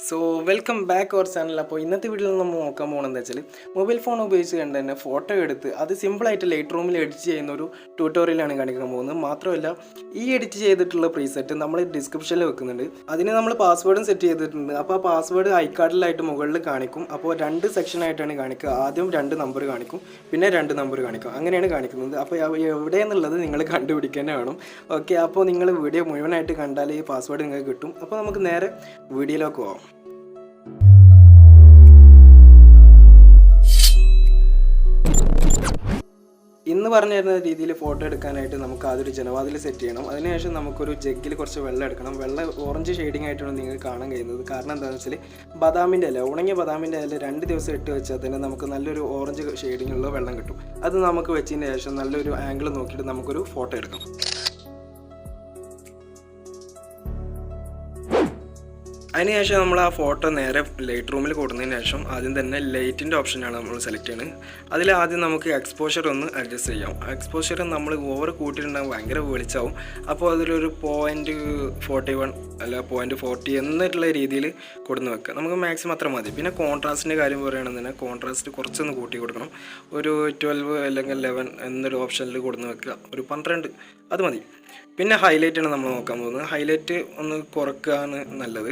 So welcome back our channel. അപ്പോൾ ഇന്നത്തെ വീഡിയോയിൽ നമ്മൾ നോക്കാൻ പോകുന്നത് വെച്ചാൽ മൊബൈൽ ഫോൺ ഉപയോഗിച്ച് കണ്ട് തന്നെ ഫോട്ടോ എടുത്ത് അത് സിമ്പിളായിട്ട് ലൈറ്റ് റൂമിൽ എഡിറ്റ് ചെയ്യുന്ന ഒരു ട്യൂട്ടോറിയലാണ് കാണിക്കാൻ പോകുന്നത്. മാത്രമല്ല ഈ എഡിറ്റ് ചെയ്തിട്ടുള്ള പ്രീസെറ്റ് നമ്മൾ ഡിസ്ക്രിപ്ഷനിൽ വെക്കുന്നുണ്ട്. അതിന് നമ്മൾ പാസ്വേഡും സെറ്റ് ചെയ്തിട്ടുണ്ട്. അപ്പോൾ ആ പാസ്വേഡ് ഐക്കാർഡിലായിട്ട് മുകളിൽ കാണിക്കും. അപ്പോൾ 2 സെക്ഷനായിട്ടാണ് കാണിക്കുക. ആദ്യം 2 നമ്പർ കാണിക്കും, പിന്നെ 2 നമ്പർ കാണിക്കും. അങ്ങനെയാണ് കാണിക്കുന്നത്. അപ്പോൾ എവിടെയെന്നുള്ളത് നിങ്ങൾ കണ്ടുപിടിക്കാൻ വേണം. ഓക്കെ, അപ്പോൾ നിങ്ങൾ വീഡിയോ മുഴുവനായിട്ട് കണ്ടാൽ ഈ പാസ്വേഡ് നിങ്ങൾക്ക് കിട്ടും. അപ്പോൾ നമുക്ക് നേരെ വീഡിയോയിലേക്ക് പോകാം. ഇന്ന് പറഞ്ഞു തരുന്ന രീതിയിൽ ഫോട്ടോ എടുക്കാനായിട്ട് നമുക്ക് ആദ്യം ഒരു ജനവാതിൽ സെറ്റ് ചെയ്യണം. അതിനുശേഷം നമുക്കൊരു ജഗ്ഗിൽ കുറച്ച് വെള്ളം എടുക്കണം. വെള്ളം ഓറഞ്ച് ഷെയ്ഡിങ് ആയിട്ടാണ് നിങ്ങൾക്ക് കാണാൻ കഴിയുന്നത്. കാരണം എന്താണെന്ന് വെച്ചാൽ ബദാമിൻ്റെ ഇല, ഉണങ്ങിയ ബദാമിൻ്റെ ഇല 2 ദിവസം ഇട്ട് വെച്ചാൽ തന്നെ നമുക്ക് നല്ലൊരു ഓറഞ്ച് ഷെയ്ഡിങ്ങുള്ള വെള്ളം കിട്ടും. അത് നമുക്ക് വെച്ചതിന് ശേഷം നല്ലൊരു ആംഗിൾ നോക്കിയിട്ട് നമുക്കൊരു ഫോട്ടോ എടുക്കാം. അതിനുശേഷം നമ്മൾ ആ ഫോട്ടോ നേരെ ലൈറ്റ് റൂമിൽ കൊടുത്തതിന് ശേഷം ആദ്യം തന്നെ ലൈറ്റിൻ്റെ ഓപ്ഷനാണ് നമ്മൾ സെലക്ട് ചെയ്യുന്നത്. അതിൽ ആദ്യം നമുക്ക് എക്സ്പോഷർ ഒന്ന് അഡ്ജസ്റ്റ് ചെയ്യാം. എക്സ്പോഷർ നമ്മൾ ഓവർ കൂട്ടിയിട്ടുണ്ടെങ്കിൽ ഭയങ്കര വെളിച്ചാവും. അപ്പോൾ അതിലൊരു 0.41 അല്ല 0.40 എന്നുള്ള രീതിയിൽ കൊടുന്ന് വെക്കുക. നമുക്ക് മാക്സിമം അത്ര മതി. പിന്നെ കോൺട്രാസ്റ്റിൻ്റെ കാര്യം പറയുകയാണെന്നുണ്ടെങ്കിൽ കോൺട്രാസ്റ്റ് കുറച്ചൊന്ന് കൂട്ടി കൊടുക്കണം. ഒരു 12 അല്ലെങ്കിൽ 11 എന്നൊരു ഓപ്ഷനിൽ കൊടുന്ന് വെക്കുക. ഒരു 12 അത് മതി. പിന്നെ ഹൈലൈറ്റാണ് നമ്മൾ നോക്കാൻ പോകുന്നത്. ഹൈലൈറ്റ് ഒന്ന് കുറയ്ക്കുകയാണ് നല്ലത്.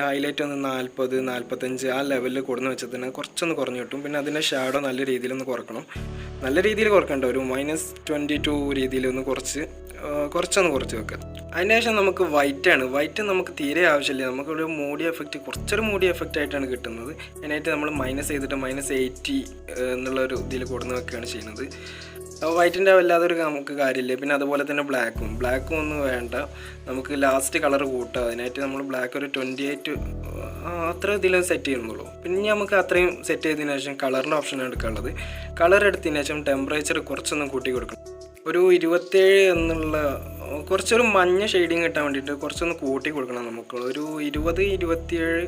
ഹൈലൈറ്റ് ഒന്ന് 40, 45 ആ ലെവലിൽ കൊടുന്ന് വെച്ചാൽ തന്നെ കുറച്ചൊന്ന് കുറഞ്ഞ് കിട്ടും. പിന്നെ അതിൻ്റെ ഷാഡോ നല്ല രീതിയിലൊന്ന് കുറക്കണം. നല്ല രീതിയിൽ കുറക്കണ്ട, ഒരു -22 രീതിയിലൊന്ന് കുറച്ചൊന്ന് കുറച്ച് വെക്കുക. അതിനുശേഷം നമുക്ക് വൈറ്റ് നമുക്ക് തീരെ ആവശ്യമില്ല. നമുക്കൊരു മൂഡി എഫക്റ്റ്, കുറച്ചൊരു മൂഡി എഫക്റ്റ് ആയിട്ടാണ് കിട്ടുന്നത്. അതിനായിട്ട് നമ്മൾ മൈനസ് ചെയ്തിട്ട് -80 എന്നുള്ളൊരു ഇതിൽ കൊടുന്ന് വെക്കുകയാണ് ചെയ്യുന്നത്. വൈറ്റിൻ്റെ വല്ലാതൊരു നമുക്ക് കാര്യമില്ല. പിന്നെ അതുപോലെ തന്നെ ബ്ലാക്കും ഒന്നും വേണ്ട. നമുക്ക് ലാസ്റ്റ് കളർ കൂട്ടുക. അതിനായിട്ട് നമ്മൾ ബ്ലാക്ക് ഒരു 28 അത്ര ഇതിൽ സെറ്റ് ചെയ്യുന്നുള്ളൂ. പിന്നെ നമുക്ക് അത്രയും സെറ്റ് ചെയ്തതിന് ശേഷം കളറിൻ്റെ ഓപ്ഷനാണ് എടുക്കാനുള്ളത്. കളർ എടുത്തതിന് ശേഷം ടെമ്പറേച്ചർ കുറച്ചൊന്ന് കൂട്ടി കൊടുക്കണം. ഒരു 27 എന്നുള്ള കുറച്ചൊരു മഞ്ഞ ഷെയ്ഡിങ് കിട്ടാൻ വേണ്ടിയിട്ട് കുറച്ചൊന്ന് കൂട്ടി കൊടുക്കണം. നമുക്ക് ഒരു 20, 27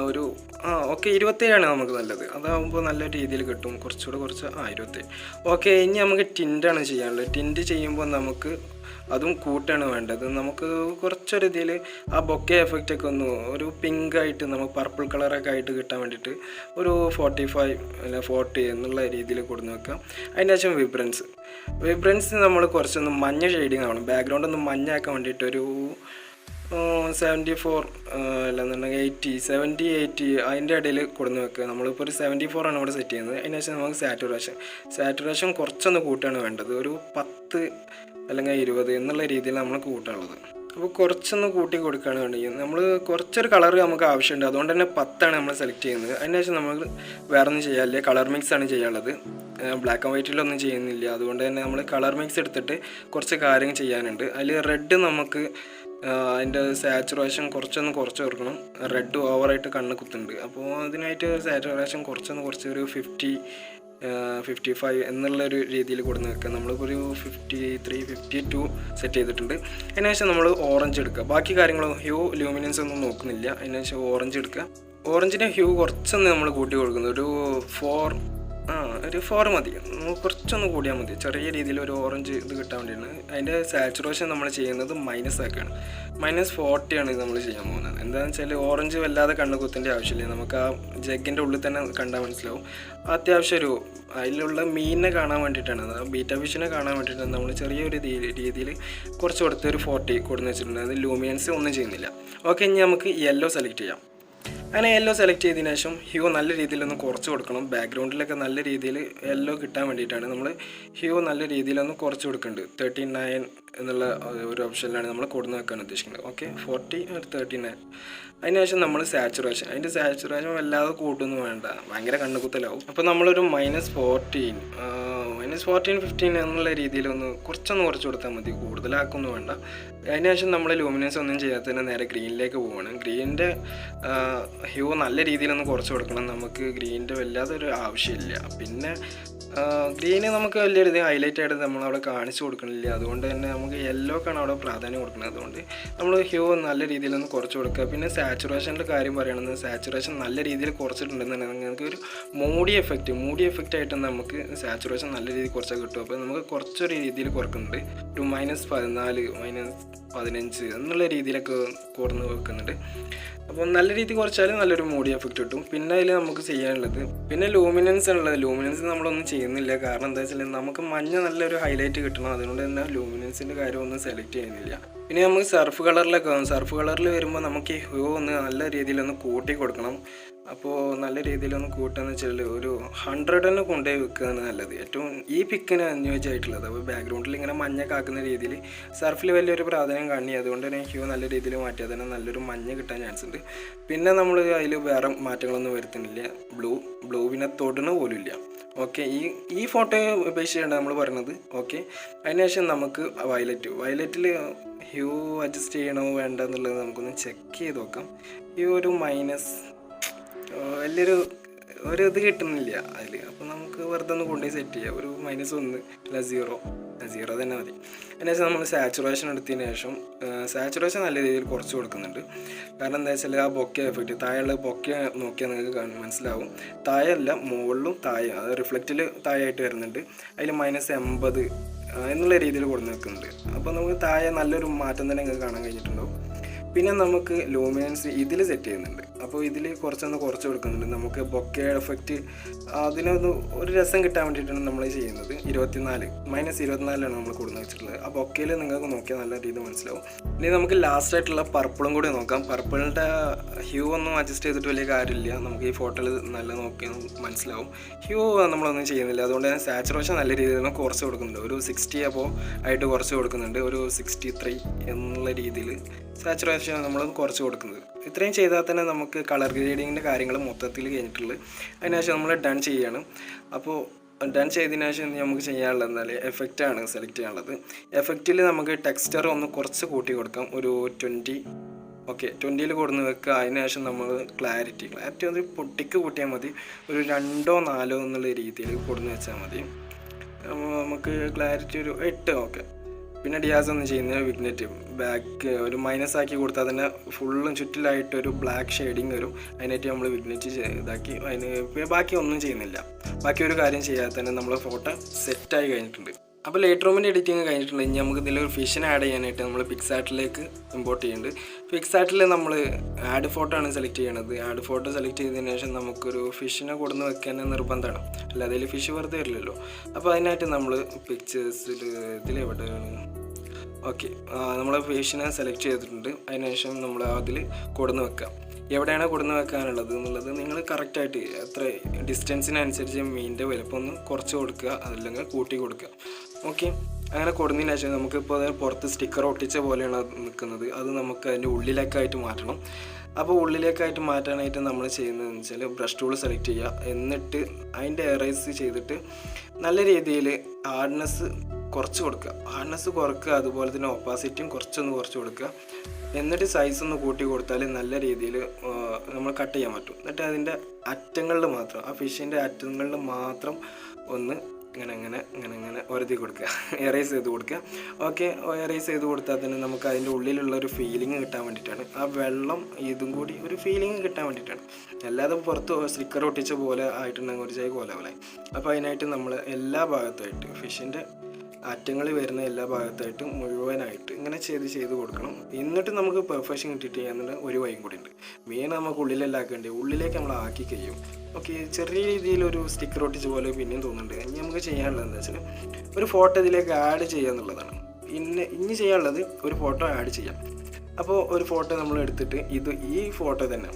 ഒരു ഓക്കെ 27 നമുക്ക് നല്ലത്. അതാകുമ്പോൾ നല്ല രീതിയിൽ കിട്ടും. കുറച്ചുകൂടെ 27. ഓക്കെ, ഇനി നമുക്ക് ടിൻ്റാണ് ചെയ്യാനുള്ളത്. ടിൻറ്റ് ചെയ്യുമ്പോൾ നമുക്ക് അതും കൂട്ടാണ് വേണ്ടത്. നമുക്ക് കുറച്ചൊരു ഇതിൽ ആ ബൊക്കെ എഫക്റ്റൊക്കെ ഒന്ന് ഒരു പിങ്കായിട്ട് നമുക്ക് പർപ്പിൾ കളറൊക്കെ ആയിട്ട് കിട്ടാൻ വേണ്ടിയിട്ട് ഒരു 45 അല്ല 40 എന്നുള്ള രീതിയിൽ കൊടുന്ന് വെക്കാം. അതിന് ശേഷം വിബ്രൻസ് നമ്മൾ കുറച്ചൊന്ന് മഞ്ഞ ഷെയ്ഡിങ് ആവണം. ബാക്ക്ഗ്രൗണ്ട് ഒന്ന് മഞ്ഞാക്കാൻ വേണ്ടിയിട്ട് ഒരു 74 അല്ലെന്നുണ്ടെങ്കിൽ 70, 80 അതിൻ്റെ ഇടയിൽ കൊടുന്ന് വെക്കുക. നമ്മളിപ്പോൾ ഒരു 74 ആണ് ഇവിടെ സെറ്റ് ചെയ്യുന്നത്. അതിനുശേഷം നമുക്ക് സാറ്റുറേഷൻ കുറച്ചൊന്ന് കൂട്ടാണ് വേണ്ടത്. ഒരു 10 അല്ലെങ്കിൽ 20 എന്നുള്ള രീതിയിൽ നമ്മൾ കൂട്ടാനുള്ളത്. അപ്പോൾ കുറച്ചൊന്ന് കൂട്ടി കൊടുക്കുകയാണ് വേണ്ടത്. നമ്മൾ കുറച്ചൊരു കളർ നമുക്ക് ആവശ്യമുണ്ട്. അതുകൊണ്ട് തന്നെ 10 നമ്മൾ സെലക്ട് ചെയ്യുന്നത്. അതിനുശേഷം നമ്മൾ വേറെ ഒന്നും ചെയ്യാനില്ല, കളർ മിക്സ് ആണ് ചെയ്യാനുള്ളത്. ബ്ലാക്ക് ആൻഡ് വൈറ്റിലൊന്നും ചെയ്യുന്നില്ല. അതുകൊണ്ട് തന്നെ നമ്മൾ കളർ മിക്സ് എടുത്തിട്ട് കുറച്ച് കാര്യങ്ങൾ ചെയ്യാനുണ്ട്. അതിൽ റെഡ് നമുക്ക് അതിൻ്റെ സാച്ചുറേഷൻ കുറച്ച് കൊടുക്കണം. റെഡ് ഓവറായിട്ട് കണ്ണ് കുത്തുന്നുണ്ട്. അപ്പോൾ അതിനായിട്ട് സാച്ചുറേഷൻ കുറച്ച് ഒരു 50, 55 എന്നുള്ളൊരു രീതിയിൽ കൊടുന്ന് വെക്കുക. നമ്മളിപ്പോൾ ഒരു 53, 52 സെറ്റ് ചെയ്തിട്ടുണ്ട്. അതിനുശേഷം നമ്മൾ ഓറഞ്ച് എടുക്കുക. ബാക്കി കാര്യങ്ങൾ ഹ്യൂ ലൂമിനൻസ് ഒന്നും നോക്കുന്നില്ല. അതിനുശേഷം ഓറഞ്ച് എടുക്കുക. ഓറഞ്ചിൻ്റെ ഹ്യൂ കുറച്ചൊന്ന് നമ്മൾ കൂട്ടി കൊടുക്കുന്നത്. ഒരു 4 മതി. കുറച്ചൊന്ന് കൂടിയാൽ മതി. ചെറിയ രീതിയിൽ ഒരു ഓറഞ്ച് ഇത് കിട്ടാൻ വേണ്ടിയാണ്. അതിൻ്റെ സാച്ചുറേഷൻ നമ്മൾ ചെയ്യുന്നത് മൈനസ് ആക്കുകയാണ്. -40 ആണ് നമ്മൾ ചെയ്യാൻ പോകുന്നത്. എന്താണെന്ന് വെച്ചാൽ ഓറഞ്ച് വല്ലാതെ കണ്ണ് കുത്തേണ്ട ആവശ്യമില്ല. നമുക്ക് ആ ജഗ്ഗിൻ്റെ ഉള്ളിൽ തന്നെ കണ്ടാൽ മനസ്സിലാവും. അത്യാവശ്യം അതിലുള്ള മീനിനെ കാണാൻ വേണ്ടിയിട്ടാണ്, ബീറ്റ ഫിഷിനെ കാണാൻ വേണ്ടിയിട്ടാണ് നമ്മൾ ചെറിയൊരു രീതിയിൽ കുറച്ച് കൊടുത്ത് ഒരു 40 കൊടുന്ന് വെച്ചിട്ടുണ്ട്. അത് ലൂമിനൻസ് ഒന്നും ചെയ്യുന്നില്ല. ഓക്കെ, ഇനി നമുക്ക് യെല്ലോ സെലക്ട് ചെയ്യാം. അങ്ങനെ യെല്ലോ സെലക്ട് ചെയ്തതിന് ശേഷം ഹ്യൂ നല്ല രീതിയിലൊന്ന് കുറച്ച് കൊടുക്കണം. ബാക്ക്ഗ്രൗണ്ടിലൊക്കെ നല്ല രീതിയിൽ യെല്ലോ കിട്ടാൻ വേണ്ടിയിട്ടാണ് നമ്മൾ ഹ്യൂ നല്ല രീതിയിലൊന്ന് കുറച്ച് കൊടുക്കുന്നുണ്ട്. 39 എന്നുള്ള ഒരു ഓപ്ഷനിലാണ് നമ്മൾ കൊടുന്ന് വെക്കാൻ ഉദ്ദേശിക്കുന്നത്. ഓക്കെ, 40 39. അതിനുശേഷം നമ്മൾ അതിൻ്റെ സാച്ചുറേഷൻ വല്ലാതെ കൂട്ടൊന്നും വേണ്ട, ഭയങ്കര കണ്ണുകുത്തലാവും. അപ്പോൾ നമ്മളൊരു -14, -14, 15 എന്നുള്ള രീതിയിലൊന്ന് കുറച്ച് കൊടുത്താൽ മതി. കൂടുതലാക്കൊന്നും വേണ്ട. അതിനുശേഷം നമ്മൾ ലൂമിനൻസ് ഒന്നും ചെയ്യാത്തതിന് നേരെ ഗ്രീനിലേക്ക് പോവുകയാണ്. ഗ്രീനിൻ്റെ ഹ്യൂ നല്ല രീതിയിലൊന്ന് കുറച്ച് കൊടുക്കണം. നമുക്ക് ഗ്രീനിൻ്റെ വല്ലാതെ ഒരു ആവശ്യമില്ല. പിന്നെ ഗ്രീന് നമുക്ക് വലിയൊരു ഇത് ഹൈലൈറ്റ് ആയിട്ട് നമ്മളവിടെ കാണിച്ചു കൊടുക്കണില്ല. അതുകൊണ്ട് തന്നെ നമുക്ക് യെല്ലോക്കാണ് അവിടെ പ്രാധാന്യം കൊടുക്കുന്നത്. അതുകൊണ്ട് നമ്മൾ ഹ്യൂ നല്ല രീതിയിലൊന്ന് കുറച്ച് കൊടുക്കുക. പിന്നെ സാച്ചുറേഷൻ്റെ കാര്യം പറയുകയാണെന്ന് സാച്ചുറേഷൻ നല്ല രീതിയിൽ കുറച്ചിട്ടുണ്ടെന്നുണ്ടെങ്കിൽ നമുക്ക് ഒരു മൂഡി എഫക്റ്റ് ആയിട്ട് നമുക്ക് സാച്ചുറേഷൻ നല്ല രീതിയിൽ കുറച്ചാൽ കിട്ടും. അപ്പോൾ നമുക്ക് കുറച്ചൊരു രീതിയിൽ കുറക്കുന്നുണ്ട്. ഒരു -14, -15 എന്നുള്ള രീതിയിലൊക്കെ കുറഞ്ഞ് വെക്കുന്നുണ്ട്. അപ്പോൾ നല്ല രീതിക്ക് കുറച്ചാൽ നല്ലൊരു മൂഡി എഫക്റ്റ് കിട്ടും. പിന്നെ അതിൽ നമുക്ക് ചെയ്യാനുള്ളത് പിന്നെ ലൂമിനൻസ് ഉള്ളത്. ലൂമിനൻസ് നമ്മളൊന്നും ചെയ്യുന്നില്ല, കാരണം എന്താ വെച്ചാൽ നമുക്ക് മഞ്ഞ നല്ലൊരു ഹൈലൈറ്റ് കിട്ടണം. അതുകൊണ്ട് തന്നെ ലൂമിനൻസിൻ്റെ കാര്യമൊന്നും സെലക്ട് ചെയ്യുന്നില്ല. പിന്നെ നമുക്ക് സർഫ് കളറിലൊക്കെ സർഫ് കളറിൽ വരുമ്പോൾ നമുക്ക് ഈ ഹ്യൂ ഒന്ന് നല്ല രീതിയിലൊന്ന് കൂട്ടി കൊടുക്കണം. അപ്പോൾ നല്ല രീതിയിലൊന്ന് കൂട്ടുകയെന്ന് വെച്ചാൽ ഒരു 100 തന്നെ കൊണ്ടുപോയി വെക്കുകയാണ് നല്ലത്, ഏറ്റവും ഈ പിക്കിന് അനുയോജ്യമായിട്ടുള്ളത്. അപ്പോൾ ബാക്ക്ഗ്രൗണ്ടിൽ ഇങ്ങനെ മഞ്ഞ കാക്കുന്ന രീതിയിൽ സർഫിൽ വലിയൊരു പ്രാധാന്യം കാണി. അതുകൊണ്ട് തന്നെ ഹ്യൂ നല്ല രീതിയിൽ മാറ്റിയാൽ തന്നെ നല്ലൊരു മഞ്ഞ കിട്ടാൻ ചാൻസ് ഉണ്ട്. പിന്നെ നമ്മൾ അതിൽ വേറെ മാറ്റങ്ങളൊന്നും വരുത്തുന്നില്ല. ബ്ലൂവിനെ തൊടുന്ന പോലും ഇല്ല. ഓക്കെ, ഈ ഫോട്ടോയെ അപേക്ഷിച്ചാണ് നമ്മൾ പറയുന്നത്. ഓക്കെ, അതിനുശേഷം നമുക്ക് വയലറ്റിൽ ഹ്യൂ അഡ്ജസ്റ്റ് ചെയ്യണോ വേണ്ട എന്നുള്ളത് നമുക്കൊന്ന് ചെക്ക് ചെയ്ത് നോക്കാം. ഈ ഒരു മൈനസ് വലിയൊരു ഇത് കിട്ടുന്നില്ല അതിൽ. അപ്പോൾ നമുക്ക് വെറുതെ ഒന്ന് കൊണ്ടുപോയി സെറ്റ് ചെയ്യാം. ഒരു -1 അല്ല 0 തന്നെ മതി. അതിനുശേഷം നമ്മൾ സാച്ചുറേഷൻ എടുത്തതിന് ശേഷം സാച്ചുറേഷൻ നല്ല രീതിയിൽ കുറച്ച് കൊടുക്കുന്നുണ്ട്. കാരണം എന്താ വെച്ചാൽ ആ ബൊക്കെ എഫക്റ്റ് താഴെയുള്ള ബൊക്കെ നോക്കിയാൽ നിങ്ങൾക്ക് മനസ്സിലാവും. താഴെയല്ല, മുകളിലും താഴെ, അത് റിഫ്ലക്റ്റിൽ താഴെയായിട്ട് വരുന്നുണ്ട്. അതിൽ -80 എന്നുള്ള രീതിയിൽ കൊടുത്ത് നിൽക്കുന്നുണ്ട്. അപ്പോൾ നമുക്ക് താഴെ നല്ലൊരു മാറ്റം തന്നെ നിങ്ങൾക്ക് കാണാൻ കഴിഞ്ഞിട്ടുണ്ടാവും. പിന്നെ നമുക്ക് ലൂമിനൻസ് ഇതിൽ സെറ്റ് ചെയ്യുന്നുണ്ട്. അപ്പോൾ ഇതിൽ കുറച്ച് കൊടുക്കുന്നുണ്ട്. നമുക്ക് ബൊക്കെ എഫക്റ്റ് അതിനൊന്ന് ഒരു രസം കിട്ടാൻ വേണ്ടിയിട്ടാണ് നമ്മൾ ചെയ്യുന്നത്. -24 നമ്മൾ കൊടുന്ന് വെച്ചിട്ടുള്ളത്. ആ ബൊക്കയിൽ നിങ്ങൾക്ക് നോക്കിയാൽ നല്ല രീതിയിൽ മനസ്സിലാവും. ഇനി നമുക്ക് ലാസ്റ്റ് ആയിട്ടുള്ള പർപ്പിളും കൂടി നോക്കാം. പർപ്പിളിൻ്റെ ഹ്യൂ ഒന്നും അഡ്ജസ്റ്റ് ചെയ്തിട്ട് വലിയ കാര്യമില്ല. നമുക്ക് ഈ ഫോട്ടോയിൽ നല്ല നോക്കിയാൽ മനസ്സിലാവും. ഹ്യൂ നമ്മളൊന്നും ചെയ്യുന്നില്ല. അതുകൊണ്ട് തന്നെ സാച്ചുറേഷൻ നല്ല രീതിയിൽ കുറച്ച് കൊടുക്കുന്നുണ്ട്. ഒരു 60 അപ്പോൾ ആയിട്ട് കുറച്ച് കൊടുക്കുന്നുണ്ട്. ഒരു 63 എന്നുള്ള രീതിയിൽ സാച്ചുറേഷൻ നമ്മൾ കുറച്ച് കൊടുക്കുന്നത്. ഇത്രയും ചെയ്താൽ തന്നെ നമുക്ക് കളർ ഗ്രേഡിങ്ങിൻ്റെ കാര്യങ്ങൾ മൊത്തത്തിൽ കഴിഞ്ഞിട്ടുള്ളത്. അതിനുശേഷം നമ്മൾ ഡൺ ചെയ്യണം. അപ്പോൾ ഡൺ ചെയ്തതിനു ശേഷം നമുക്ക് ചെയ്യാനുള്ളത് എന്നാൽ എഫക്റ്റാണ് സെലക്ട് ചെയ്യാനുള്ളത്. എഫക്റ്റിൽ നമുക്ക് ടെക്സ്ചർ ഒന്ന് കുറച്ച് കൂട്ടി കൊടുക്കാം. ഒരു 20. ഓക്കെ, 20ൽ കൊടുന്ന് വെക്കുക. അതിനുശേഷം നമ്മൾ ക്ലാരിറ്റി ഒന്ന് പൊട്ടിക്ക് കൂട്ടിയാൽ മതി. ഒരു 2 or 4 എന്നുള്ള രീതിയിൽ കൊടുന്ന് വെച്ചാൽ മതി. നമുക്ക് ക്ലാരിറ്റി ഒരു 8. ഓക്കെ, പിന്നെ ഡിയാസ് ഒന്നും ചെയ്യുന്ന വിഗ്നറ്റ് ബാക്ക് ഒരു മൈനസ് ആക്കി കൊടുത്താൽ തന്നെ ഫുള്ളും ചുറ്റിലായിട്ടൊരു ബ്ലാക്ക് ഷെയ്ഡിങ് വരും. അതിനായിട്ട് നമ്മൾ വിഗ്നറ്റ് ഇതാക്കി അതിന് ബാക്കി ഒന്നും ചെയ്യുന്നില്ല. ബാക്കി ഒരു കാര്യം ചെയ്യാതെ തന്നെ നമ്മൾ ഫോട്ടോ സെറ്റായി കഴിഞ്ഞിട്ടുണ്ട്. അപ്പോൾ ലൈറ്റ്റൂമിൻ്റെ എഡിറ്റിംഗ് കഴിഞ്ഞിട്ടുണ്ട്. ഇനി നമുക്ക് ഇതിലൊരു ഫിഷിനെ ആഡ് ചെയ്യാനായിട്ട് നമ്മൾ പിക്സാർട്ടിലേക്ക് ഇമ്പോർട്ട് ചെയ്യുന്നുണ്ട്. പിക്സാർട്ടിൽ നമ്മൾ ആഡ് ഫോട്ടോ ആണ് സെലക്ട് ചെയ്യണത്. ആഡ് ഫോട്ടോ സെലക്ട് ചെയ്തതിന് ശേഷം നമുക്കൊരു ഫിഷിനെ കൊടുന്ന് വെക്കാൻ നിർബന്ധമാണ്, അല്ലാതെ അതിൽ ഫിഷ് വെറുതെ വരില്ലല്ലോ. അപ്പോൾ അതിനായിട്ട് നമ്മൾ പിക്ചേഴ്സിൽ ഇതിലെവിടെയാണ് ഓക്കെ നമ്മൾ ഫിഷിനെ സെലക്ട് ചെയ്തിട്ടുണ്ട്. അതിനുശേഷം നമ്മൾ അതിൽ കൊടുന്ന് വെക്കാം. എവിടെയാണ് കൊടുന്ന് വെക്കാനുള്ളത് എന്നുള്ളത് നിങ്ങൾ കറക്റ്റായിട്ട് എത്ര ഡിസ്റ്റൻസിനനുസരിച്ച് മീനിൻ്റെ വലുപ്പം ഒന്ന് കുറച്ച് കൊടുക്കുക, അതല്ലെങ്കിൽ കൂട്ടി കൊടുക്കുക. ഓക്കെ, അങ്ങനെ കൊടുന്നതിന് ശേഷം നമുക്കിപ്പോൾ അത് പുറത്ത് സ്റ്റിക്കർ ഒട്ടിച്ച പോലെയാണ് നിൽക്കുന്നത്. അത് നമുക്ക് അതിൻ്റെ ഉള്ളിലേക്കായിട്ട് മാറ്റണം. അപ്പോൾ ഉള്ളിലേക്കായിട്ട് മാറ്റാനായിട്ട് നമ്മൾ ചെയ്യുന്നതെന്ന് വെച്ചാൽ ബ്രഷ് ടൂൾ സെലക്ട് ചെയ്യുക. എന്നിട്ട് അതിൻ്റെ എറേസ് ചെയ്തിട്ട് നല്ല രീതിയിൽ ഹാർഡ്നെസ് കുറച്ച് കൊടുക്കുക. ഹാർഡ്നെസ് കുറക്കുക, അതുപോലെ തന്നെ ഒപ്പാസിറ്റിയും കുറച്ച് കൊടുക്കുക. എന്നിട്ട് സൈസ് ഒന്ന് കൂട്ടി കൊടുത്താൽ നല്ല രീതിയിൽ നമ്മൾ കട്ട് ചെയ്യാൻ പറ്റും. എന്നിട്ട് അതിൻ്റെ അറ്റങ്ങളിൽ മാത്രം, ആ ഫിഷിൻ്റെ അറ്റങ്ങളിൽ മാത്രം ഒന്ന് ഇങ്ങനെ ഒരതി കൊടുക്കുക, എറേസ് ചെയ്ത് കൊടുക്കുക. ഓക്കെ, എറേസ് ചെയ്ത് കൊടുത്താൽ തന്നെ നമുക്ക് അതിൻ്റെ ഉള്ളിലുള്ള ഒരു ഫീലിംഗ് കിട്ടാൻ വേണ്ടിയിട്ടാണ്. ആ വെള്ളം ഇതും കൂടി ഒരു ഫീലിംഗ് കിട്ടാൻ വേണ്ടിയിട്ടാണ്. അല്ലാതെ പുറത്ത് സ്റ്റിക്കർ ഒട്ടിച്ച പോലെ ആയിട്ടുണ്ടെങ്കിൽ ഒരു ചായ പോലെ. അപ്പോൾ അതിനായിട്ട് നമ്മൾ എല്ലാ ഭാഗത്തായിട്ട് ഫിഷിൻ്റെ അറ്റങ്ങളിൽ വരുന്ന എല്ലാ ഭാഗത്തായിട്ടും മുഴുവനായിട്ട് ഇങ്ങനെ ചെയ്ത് കൊടുക്കണം. എന്നിട്ട് നമുക്ക് പെർഫെക്ഷൻ കിട്ടിയിട്ട് ചെയ്യാനുള്ള ഒരു വഴിയും കൂടി ഉണ്ട്. മീൻ നമുക്ക് ഉള്ളിലല്ലാക്കേണ്ടി ഉള്ളിലേക്ക് നമ്മൾ ആക്കി കഴിയും. ഓക്കെ, ചെറിയ രീതിയിലൊരു സ്റ്റിക്കർ ഒട്ടിച്ച പോലെ പിന്നെയും തോന്നുന്നുണ്ട്. ഇനി നമുക്ക് ചെയ്യാനുള്ളത് എന്താ വെച്ചാൽ ഒരു ഫോട്ടോ ഇതിലേക്ക് ആഡ് ചെയ്യുക എന്നുള്ളതാണ്. ഇനി ചെയ്യാനുള്ളത് ഒരു ഫോട്ടോ ആഡ് ചെയ്യാം. അപ്പോൾ ഒരു ഫോട്ടോ നമ്മൾ എടുത്തിട്ട് ഈ ഫോട്ടോ തന്നെ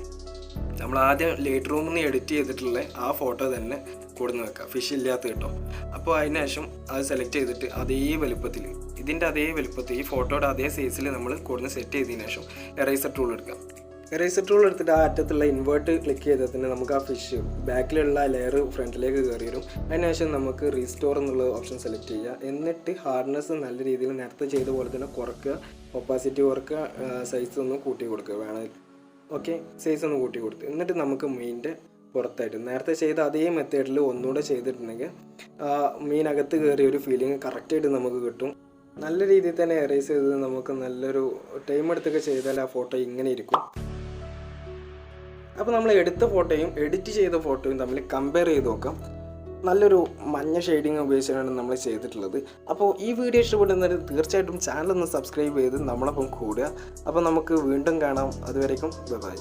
നമ്മൾ ആദ്യം ലൈറ്റ്റൂമിൽ നിന്ന് എഡിറ്റ് ചെയ്തിട്ടുള്ള ആ ഫോട്ടോ തന്നെ കൊടുന്ന് വെക്കാം, ഫിഷ് ഇല്ലാത്ത കേട്ടോ. അപ്പോൾ അതിന് ശേഷം അത് സെലക്ട് ചെയ്തിട്ട് അതേ വലുപ്പത്തിൽ, ഇതിൻ്റെ അതേ വലുപ്പത്തിൽ, ഈ ഫോട്ടോയുടെ അതേ സൈസിൽ നമ്മൾ കൊടുന്ന് സെറ്റ് ചെയ്തതിന് ശേഷം എറേസർ ടൂൾ എടുക്കാം. എറേസർ ടൂൾ എടുത്തിട്ട് ആ അറ്റത്തുള്ള ഇൻവേർട്ട് ക്ലിക്ക് ചെയ്താൽ തന്നെ നമുക്ക് ആ ഫിഷ് ബാക്കിലുള്ള ലെയർ ഫ്രണ്ടിലേക്ക് കയറി വരും. അതിനുശേഷം നമുക്ക് റീസ്റ്റോർ എന്നുള്ള ഓപ്ഷൻ സെലക്ട് ചെയ്യുക. എന്നിട്ട് ഹാർഡ്നെസ് നല്ല രീതിയിൽ നേരത്തെ ചെയ്ത പോലെ തന്നെ കുറയ്ക്കുക, ഒപ്പാസിറ്റി കുറയ്ക്കുക, സൈസ് ഒന്ന് കൂട്ടി കൊടുക്കുക വേണമെങ്കിൽ. ഓക്കെ, സൈസ് ഒന്ന് കൂട്ടി കൊടുത്ത് എന്നിട്ട് നമുക്ക് മീനിൻ്റെ പുറത്തായിട്ട് നേരത്തെ ചെയ്ത അതേ മെത്തേഡിൽ ഒന്നുകൂടെ ചെയ്തിട്ടുണ്ടെങ്കിൽ മീനകത്ത് കയറിയ ഒരു ഫീലിംഗ് കറക്റ്റായിട്ട് നമുക്ക് കിട്ടും. നല്ല രീതിയിൽ തന്നെ എറേസ് ചെയ്തത് നമുക്ക് നല്ലൊരു ടൈം എടുത്തൊക്കെ ചെയ്താൽ ആ ഫോട്ടോ ഇങ്ങനെ ഇരിക്കും. അപ്പോൾ നമ്മൾ എടുത്ത ഫോട്ടോയും എഡിറ്റ് ചെയ്ത ഫോട്ടോയും തമ്മിൽ കമ്പയർ ചെയ്ത് നോക്കാം. നല്ലൊരു മഞ്ഞ ഷെയ്ഡിങ് ഉപയോഗിച്ചാണ് നമ്മൾ ചെയ്തിട്ടുള്ളത്. അപ്പോൾ ഈ വീഡിയോ ഇഷ്ടപ്പെടുന്നവർ തീർച്ചയായിട്ടും ചാനൽ ഒന്ന് സബ്സ്ക്രൈബ് ചെയ്ത് നമ്മളൊപ്പം കൂടുക. അപ്പോൾ നമുക്ക് വീണ്ടും കാണാം. അതുവരേക്കും ബൈ.